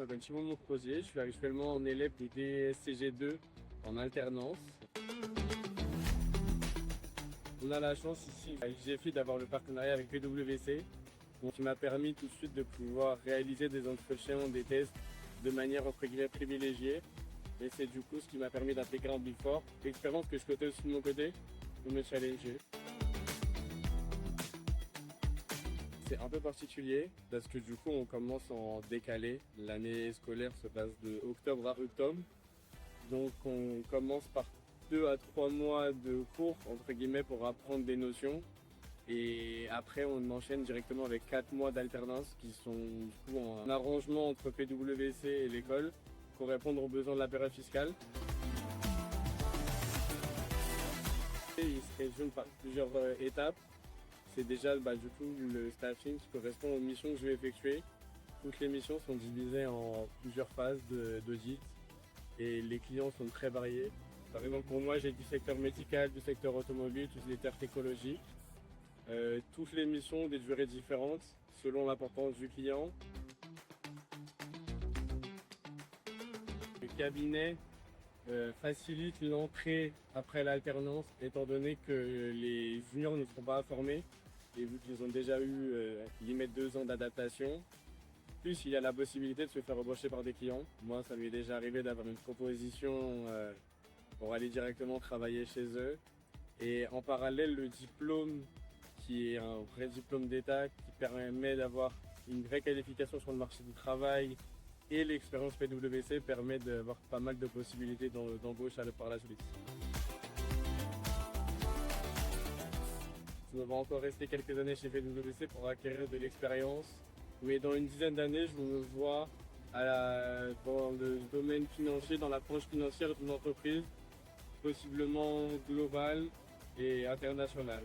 m'appelle Simon Moncrosier, je suis actuellement en élève du DSCG2 en alternance. On a la chance ici à IGFI d'avoir le partenariat avec PwC, qui m'a permis tout de suite de pouvoir réaliser des entretiens, des tests de manière entre guillemets privilégiée. Et c'est du coup ce qui m'a permis d'intégrer en Big Four, expérience que je souhaitais aussi de mon côté pour me challenger. C'est un peu particulier parce que du coup on commence en décalé. L'année scolaire se passe de octobre à octobre. Donc on commence par 2 à 3 mois de cours entre guillemets pour apprendre des notions. Et après on enchaîne directement avec 4 mois d'alternance qui sont du coup un arrangement entre PwC et l'école pour répondre aux besoins de la période fiscale. Et il se résume par plusieurs étapes. C'est déjà du coup le staffing qui correspond aux missions que je vais effectuer. Toutes les missions sont divisées en plusieurs phases d'audit et les clients sont très variés. Par exemple pour moi j'ai du secteur médical, du secteur automobile, du secteur technologique. Toutes les missions ont des durées différentes selon l'importance du client. Le cabinet facilite l'entrée après l'alternance étant donné que les juniors ne seront pas formés et vu qu'ils ont déjà eu limite 2 ans d'adaptation. Plus il y a la possibilité de se faire embaucher par des clients. Moi ça m'est déjà arrivé d'avoir une proposition pour aller directement travailler chez eux. Et en parallèle le diplôme qui est un vrai diplôme d'État qui permet d'avoir une vraie qualification sur le marché du travail et l'expérience PwC permet d'avoir pas mal de possibilités d'embauche par la suite. Je vais encore rester quelques années chez PwC pour acquérir de l'expérience, mais dans une dizaine d'années, je me vois dans le domaine financier, dans l'approche financière d'une entreprise, possiblement globale et internationale.